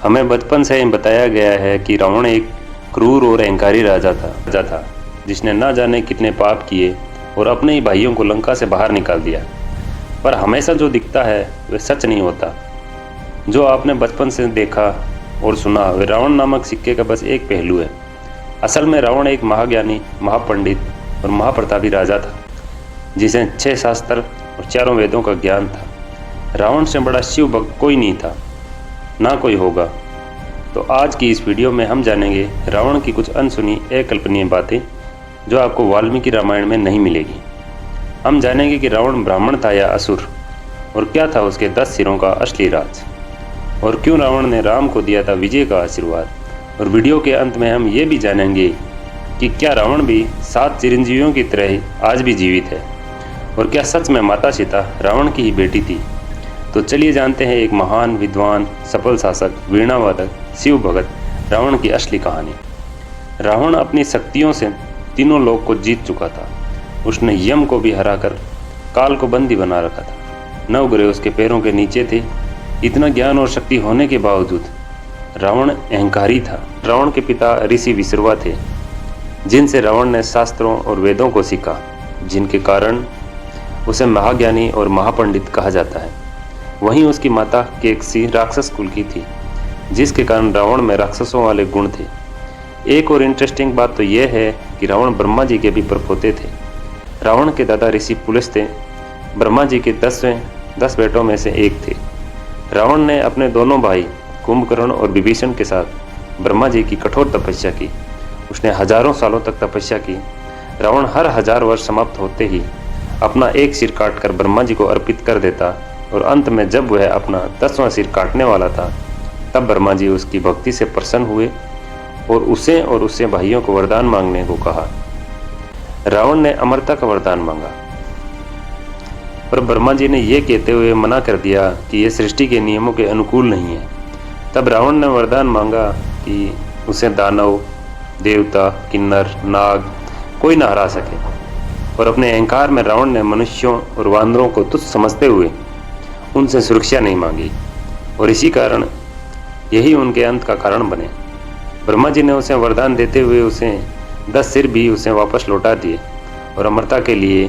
हमें बचपन से ही बताया गया है कि रावण एक क्रूर और अहंकारी राजा था जिसने न जाने कितने पाप किए और अपने ही भाइयों को लंका से बाहर निकाल दिया। पर हमेशा जो दिखता है वह सच नहीं होता। जो आपने बचपन से देखा और सुना वह रावण नामक सिक्के का बस एक पहलू है। असल में रावण एक महाज्ञानी, महापंडित और महाप्रतापी राजा था जिसे 6 शास्त्र और 4 वेदों का ज्ञान था। रावण से बड़ा शिव भक्त कोई नहीं था, ना कोई होगा। तो आज की इस वीडियो में हम जानेंगे रावण की कुछ अनसुनी अकल्पनीय बातें जो आपको वाल्मीकि रामायण में नहीं मिलेगी। हम जानेंगे कि रावण ब्राह्मण था या असुर, और क्या था उसके 10 सिरों का असली राज, और क्यों रावण ने राम को दिया था विजय का आशीर्वाद। और वीडियो के अंत में हम ये भी जानेंगे कि क्या रावण भी 7 चिरंजीवियों की तरह आज भी जीवित है, और क्या सच में माता सीता रावण की ही बेटी थी। तो चलिए जानते हैं एक महान विद्वान, सफल शासक, वीणावादक, शिव भगत रावण की असली कहानी। रावण अपनी शक्तियों से तीनों लोक को जीत चुका था। उसने यम को भी हराकर काल को बंदी बना रखा था। 9 ग्रह उसके पैरों के नीचे थे। इतना ज्ञान और शक्ति होने के बावजूद रावण अहंकारी था। रावण के पिता ऋषि विश्रवा थे, जिनसे रावण ने शास्त्रों और वेदों को सीखा, जिनके कारण उसे महाज्ञानी और महापंडित कहा जाता है। वहीं उसकी माता केकसी राक्षस कुल की थी, जिसके कारण रावण में राक्षसों वाले गुण थे। एक और इंटरेस्टिंग बात तो यह है कि रावण ब्रह्मा जी के भी परपोते थे। रावण के दादा ऋषि पुलस्त्य ब्रह्मा जी के 10 बेटों में से एक थे। रावण ने अपने दोनों भाई कुंभकर्ण और विभीषण के साथ ब्रह्मा जी की कठोर तपस्या की। उसने हजारों सालों तक तपस्या की। रावण हर 1000 वर्ष समाप्त होते ही अपना एक सिर काटकर ब्रह्मा जी को अर्पित कर देता, और अंत में जब वह अपना 10वां सिर काटने वाला था, तब ब्रह्मा जी उसकी भक्ति से प्रसन्न हुए और उससे भाइयों को वरदान मांगने को कहा। रावण ने अमरता का वरदान मांगा, पर ब्रह्मा जी ने यह कहते हुए मना कर दिया कि यह सृष्टि के नियमों के अनुकूल नहीं है। तब रावण ने वरदान मांगा कि उसे दानव, देवता, किन्नर, नाग कोई ना हरा सके। और अपने अहंकार में रावण ने मनुष्यों और वानरों को तुच्छ समझते हुए उनसे सुरक्षा नहीं मांगी, और इसी कारण यही उनके अंत का कारण बने। ब्रह्मा जी ने उसे वरदान देते हुए उसे 10 सिर भी उसे वापस लौटा दिए, और अमरता के लिए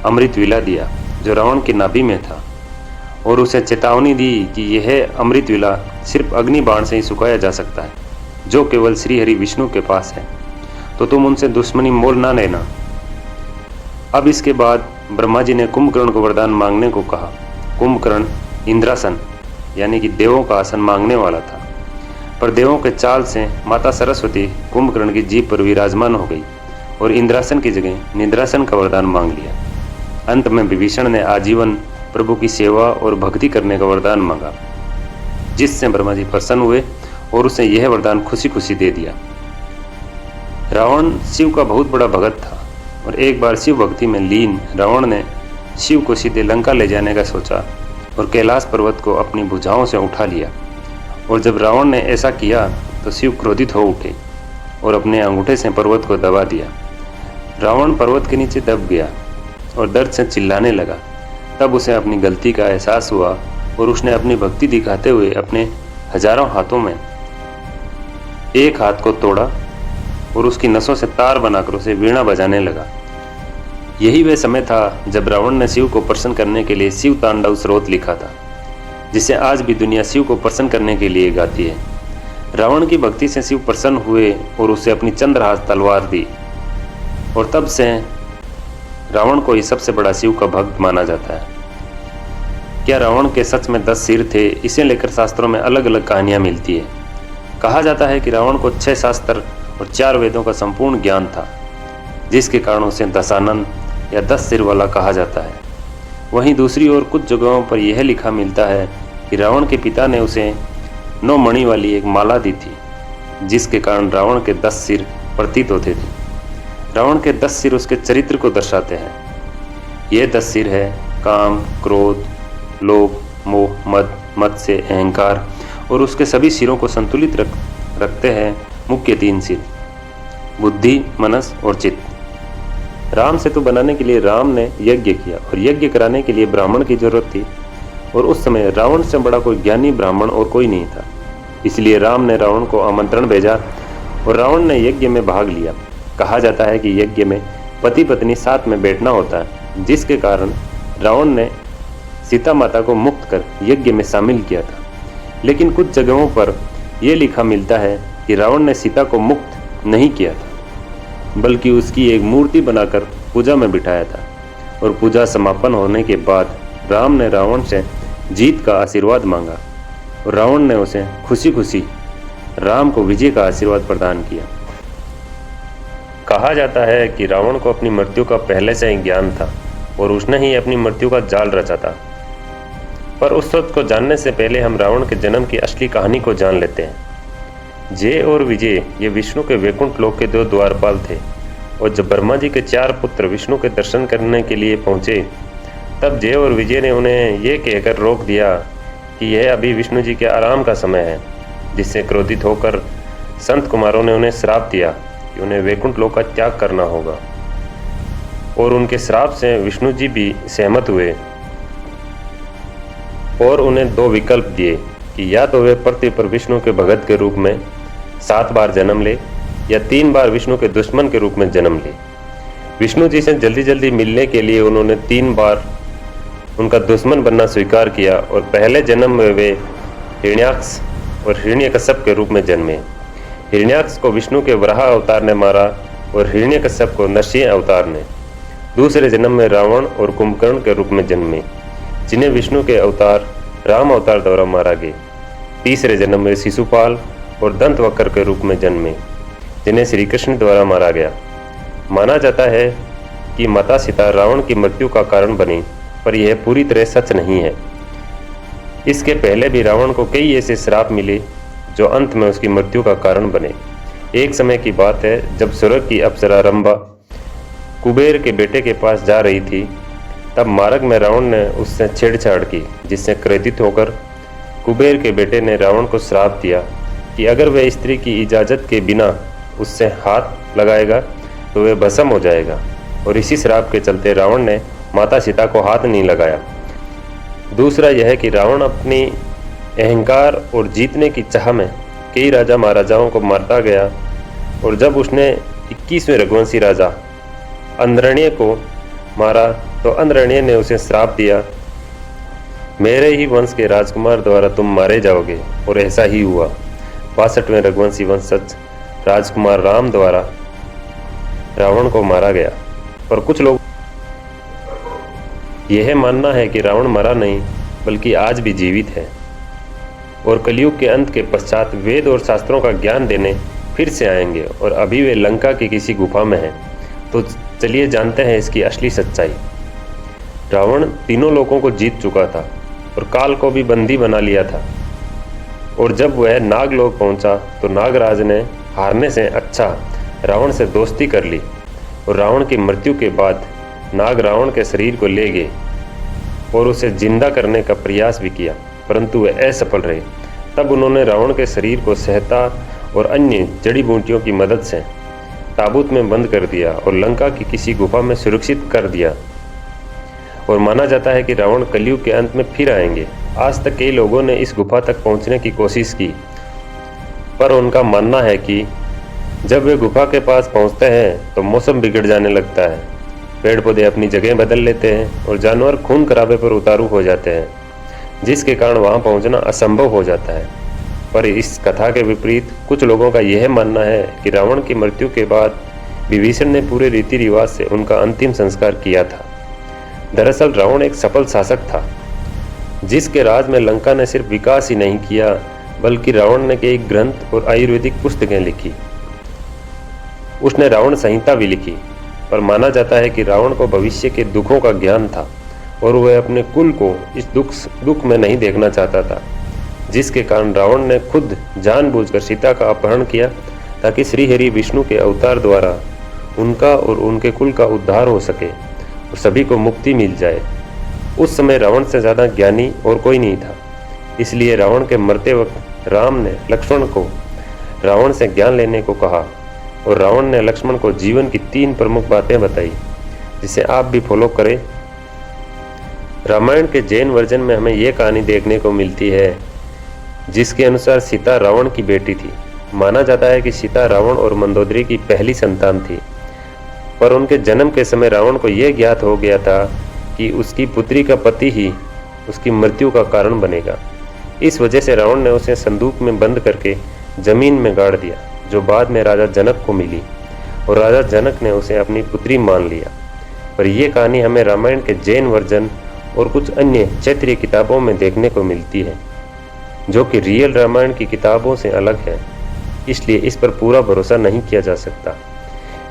अमृत विला दिया जो रावण की नाभि में था, और उसे चेतावनी दी कि यह अमृत विला सिर्फ अग्नि बाण से ही सुखाया जा सकता है, जो केवल श्री हरि विष्णु के पास है, तो तुम उनसे दुश्मनी मोल ना लेना। अब इसके बाद ब्रह्मा जी ने कुंभकर्ण को वरदान मांगने को कहा। कुंभकर्ण इंद्रासन यानी कि देवों का आसन मांगने वाला था, पर देवों के चाल से माता सरस्वती कुंभकर्ण की जीभ पर विराजमान हो गई और इंद्रासन की जगह निद्रासन का वरदान मांग लिया। अंत में विभीषण ने आजीवन प्रभु की सेवा और भक्ति करने का वरदान मांगा, जिससे ब्रह्मा जी प्रसन्न हुए और उसे यह वरदान खुशी खुशी दे दिया। रावण शिव का बहुत बड़ा भगत था, और एक बार शिव भक्ति में लीन रावण ने शिव को सीधे लंका ले जाने का सोचा और कैलाश पर्वत को अपनी भुजाओं से उठा लिया। और जब रावण ने ऐसा किया तो शिव क्रोधित हो उठे और अपने अंगूठे से पर्वत को दबा दिया। रावण पर्वत के नीचे दब गया और दर्द से चिल्लाने लगा। तब उसे अपनी गलती का एहसास हुआ और उसने अपनी भक्ति दिखाते हुए अपने हजारों हाथों में एक हाथ को तोड़ा और उसकी नसों से तार बनाकर उसे वीणा बजाने लगा। यही वह समय था जब रावण ने शिव को प्रसन्न करने के लिए शिव तांडव स्रोत लिखा था, जिसे आज भी दुनिया शिव को प्रसन्न करने के लिए गाती है। रावण की भक्ति से शिव प्रसन्न हुए और उसे अपनी चंद्रहास तलवार दी, और तब से रावण को ही सबसे बड़ा शिव का भक्त माना जाता है। क्या रावण के सच में 10 सिर थे? इसे लेकर शास्त्रों में अलग अलग कहानियां मिलती है। कहा जाता है कि रावण को 6 शास्त्र और 4 वेदों का संपूर्ण ज्ञान था, जिसके कारण उसे दशानन या 10 सिर वाला कहा जाता है। वहीं दूसरी ओर कुछ जगहों पर यह लिखा मिलता है कि रावण के पिता ने उसे 9 मणि वाली एक माला दी थी, जिसके कारण रावण के 10 सिर प्रतीत होते थे। रावण के 10 सिर उसके चरित्र को दर्शाते हैं। ये 10 सिर है काम, क्रोध, लोभ, मोह, मद से अहंकार, और उसके सभी सिरों को संतुलित रखते हैं मुख्य 3 सिर, बुद्धि, मनस और चित्त। राम सेतु बनाने के लिए राम ने यज्ञ किया, और यज्ञ कराने के लिए ब्राह्मण की जरूरत थी, और उस समय रावण से बड़ा कोई ज्ञानी ब्राह्मण और कोई नहीं था। इसलिए राम ने रावण को आमंत्रण भेजा और रावण ने यज्ञ में भाग लिया। कहा जाता है कि यज्ञ में पति पत्नी साथ में बैठना होता है, जिसके कारण रावण ने सीता माता को मुक्त कर यज्ञ में शामिल किया था। लेकिन कुछ जगहों पर यह लिखा मिलता है कि रावण ने सीता को मुक्त नहीं किया था, बल्कि उसकी एक मूर्ति बनाकर पूजा में बिठाया था। और पूजा समापन होने के बाद राम ने रावण से जीत का आशीर्वाद मांगा और रावण ने उसे खुशी खुशी राम को विजय का आशीर्वाद प्रदान किया। कहा जाता है कि रावण को अपनी मृत्यु का पहले से ही ज्ञान था और उसने ही अपनी मृत्यु का जाल रचा था। पर उस सत्य को जानने से पहले हम रावण के जन्म की असली कहानी को जान लेते हैं। जय और विजय ये विष्णु के वैकुंठ लोक के 2 द्वारपाल थे और जब ब्रह्मा जी के 4 पुत्र विष्णु के दर्शन करने के लिए पहुंचे, तब जय और विजय ने उन्हें यह कहकर रोक दिया कि यह अभी विष्णु जी के आराम का समय है, जिससे क्रोधित होकर संत कुमारों ने उन्हें श्राप दिया कि उन्हें वैकुंठ लोक का त्याग करना होगा। और उनके श्राप से विष्णु जी भी सहमत हुए और उन्हें 2 विकल्प दिए कि या तो वे पृथ्वी पर विष्णु के भगत के रूप में 7 बार जन्म ले या 3 बार विष्णु के दुश्मन के रूप में जन्म ले। विष्णु जी से जल्दी जल्दी मिलने के लिए उन्होंने 3 बार उनका दुश्मन बनना स्वीकार किया और पहले जन्म में वे हिरण्याक्ष और हिरण्यकश्यप के रूप में जन्मे। हिरण्याक्ष को विष्णु के वराह अवतार ने मारा और हिरण्यकश्यप को नरसिंह अवतार ने। दूसरे जन्म में रावण और कुंभकर्ण के रूप में जन्मे, जिन्हें विष्णु के अवतार राम अवतार द्वारा मारा गया। तीसरे जन्म में शिशुपाल और दंतवक्र के रूप में जन्मे, जिन्हें श्री कृष्ण द्वारा मारा गया। माना जाता है कि माता सीता रावण की मृत्यु का कारण बनी, पर यह पूरी तरह सच नहीं है। इसके पहले भी रावण को कई ऐसे श्राप मिले जो अंत में उसकी मृत्यु का कारण बने। एक समय की बात है, जब स्वर्ग की अप्सरा रंभा कुबेर के बेटे के पास जा रही थी, तब मार्ग में रावण ने उससे छेड़छाड़ की, जिससे क्रोधित होकर कुबेर के बेटे ने रावण को श्राप दिया कि अगर वह स्त्री की इजाज़त के बिना उससे हाथ लगाएगा तो वह भस्म हो जाएगा। और इसी श्राप के चलते रावण ने माता सीता को हाथ नहीं लगाया। दूसरा यह कि रावण अपनी अहंकार और जीतने की चाह में कई राजा महाराजाओं को मारता गया और जब उसने 21वें रघुवंशी राजा अंद्रण्य को मारा तो अंद्रण्य ने उसे श्राप दिया, मेरे ही वंश के राजकुमार द्वारा तुम मारे जाओगे। और ऐसा ही हुआ। 62वें रघुवंशी वंशज राजकुमार राम द्वारा रावण को मारा गया। पर कुछ लोग यह मानना है कि रावण मरा नहीं बल्कि आज भी जीवित है और कलयुग के अंत के पश्चात वेद और शास्त्रों का ज्ञान देने फिर से आएंगे और अभी वे लंका की किसी गुफा में हैं। तो चलिए जानते हैं इसकी असली सच्चाई। रावण तीनों लोगों को जीत चुका था और काल को भी बंदी बना लिया था। और जब वह नागलोक पहुंचा तो नागराज ने हारने से अच्छा रावण से दोस्ती कर ली और रावण की मृत्यु के बाद नाग रावण के शरीर को ले गए और उसे जिंदा करने का प्रयास भी किया, परंतु वे असफल रहे। तब उन्होंने रावण के शरीर को सहता और अन्य जड़ी बूटियों की मदद से ताबूत में बंद कर दिया और लंका की किसी गुफा में सुरक्षित कर दिया। और माना जाता है कि रावण कलयुग के अंत में फिर आएंगे। आज तक कई लोगों ने इस गुफा तक पहुंचने की कोशिश की, पर उनका मानना है कि जब वे गुफा के पास पहुंचते हैं तो मौसम बिगड़ जाने लगता है, पेड़ पौधे अपनी जगह बदल लेते हैं और जानवर खून खराबे पर उतारू हो जाते हैं, जिसके कारण वहां पहुंचना असंभव हो जाता है। पर इस कथा के विपरीत कुछ लोगों का यह मानना है कि रावण की मृत्यु के बाद विभीषण ने पूरे रीति रिवाज से उनका अंतिम संस्कार किया था। दरअसल रावण एक सफल शासक था, जिसके राज में लंका ने सिर्फ विकास ही नहीं किया बल्कि रावण ने कई ग्रंथ और आयुर्वेदिक पुस्तकें लिखी। उसने रावण संहिता भी लिखी। पर माना जाता है कि रावण को भविष्य के दुखों का ज्ञान था और वह अपने कुल को इस दुख में नहीं देखना चाहता था, जिसके कारण रावण ने खुद जानबूझकर सीता का अपहरण किया ताकि श्रीहरि विष्णु के अवतार द्वारा उनका और उनके कुल का उद्धार हो सके और सभी को मुक्ति मिल जाए। उस समय रावण से ज़्यादा ज्ञानी और कोई नहीं था, इसलिए रावण के मरते वक्त राम ने लक्ष्मण को रावण से ज्ञान लेने को कहा और रावण ने लक्ष्मण को जीवन की 3 प्रमुख बातें बताई, जिसे आप भी फॉलो करें। रामायण के जैन वर्जन में हमें यह कहानी देखने को मिलती है जिसके अनुसार सीता रावण की बेटी थी। माना जाता है कि सीता रावण और मंदोदरी की पहली संतान थी, पर उनके जन्म के समय रावण को यह ज्ञात हो गया था कि उसकी पुत्री का पति ही उसकी मृत्यु का कारण बनेगा। इस वजह से रावण ने उसे संदूक में बंद करके जमीन में गाड़ दिया, जो बाद में राजा जनक को मिली और राजा जनक ने उसे अपनी पुत्री मान लिया। पर यह कहानी हमें रामायण के जैन वर्जन और कुछ अन्य क्षेत्रीय किताबों में देखने को मिलती है, जो कि रियल रामायण की किताबों से अलग है, इसलिए इस पर पूरा भरोसा नहीं किया जा सकता।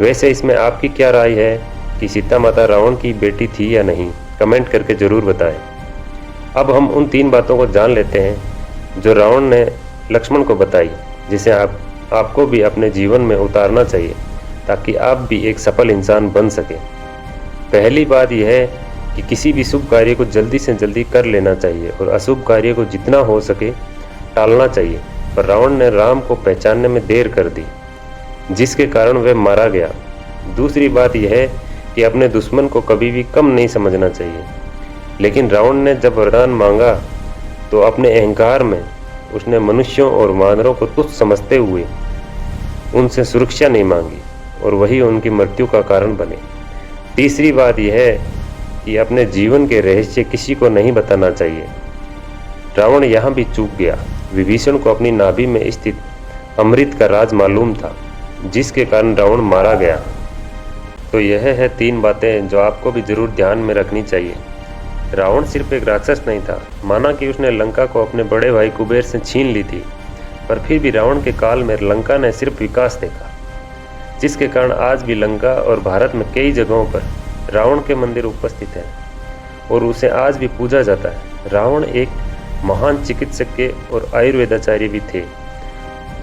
वैसे इसमें आपकी क्या राय है कि सीता माता रावण की बेटी थी या नहीं? कमेंट करके ज़रूर बताएं। अब हम उन 3 बातों को जान लेते हैं जो रावण ने लक्ष्मण को बताई, जिसे आपको भी अपने जीवन में उतारना चाहिए ताकि आप भी एक सफल इंसान बन सके। पहली बात यह है कि किसी भी शुभ कार्य को जल्दी से जल्दी कर लेना चाहिए और अशुभ कार्य को जितना हो सके टालना चाहिए। पर रावण ने राम को पहचानने में देर कर दी, जिसके कारण वह मारा गया। दूसरी बात यह है कि अपने दुश्मन को कभी भी कम नहीं समझना चाहिए। लेकिन रावण ने जब वरदान मांगा तो अपने अहंकार में उसने मनुष्यों और वानरों को तुच्छ समझते हुए उनसे सुरक्षा नहीं मांगी और वही उनकी मृत्यु का कारण बने। तीसरी बात यह है कि अपने जीवन के रहस्य किसी को नहीं बताना चाहिए। रावण यहाँ भी चूक गया। विभीषण को अपनी नाभि में स्थित अमृत का राज मालूम था, जिसके कारण रावण मारा गया। तो यह है 3 बातें जो आपको भी जरूर ध्यान में रखनी चाहिए। रावण सिर्फ एक राक्षस नहीं था। माना कि उसने लंका को अपने बड़े भाई कुबेर से छीन ली थी, पर फिर भी रावण के काल में लंका ने सिर्फ विकास देखा, जिसके कारण आज भी लंका और भारत में कई जगहों पर रावण के मंदिर उपस्थित हैं और उसे आज भी पूजा जाता है। रावण एक महान चिकित्सक और आयुर्वेदाचार्य भी थे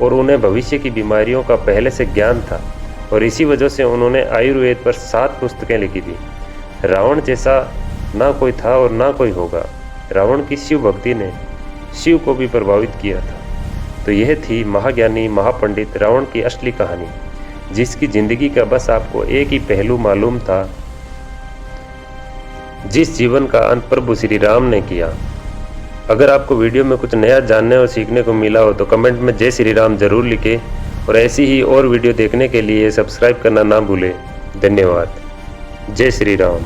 और उन्हें भविष्य की बीमारियों का पहले से ज्ञान था और इसी वजह से उन्होंने आयुर्वेद पर 7 पुस्तकें लिखी थी। रावण जैसा ना कोई था और ना कोई होगा। रावण की शिव भक्ति ने शिव को भी प्रभावित किया था। तो यह थी महाज्ञानी महापंडित रावण की असली कहानी, जिसकी जिंदगी का बस आपको एक ही पहलू मालूम था, जिस जीवन का अंत प्रभु श्री राम ने किया। अगर आपको वीडियो में कुछ नया जानने और सीखने को मिला हो तो कमेंट में जय श्री राम जरूर लिखें और ऐसी ही और वीडियो देखने के लिए सब्सक्राइब करना ना भूलें। धन्यवाद। जय श्री राम।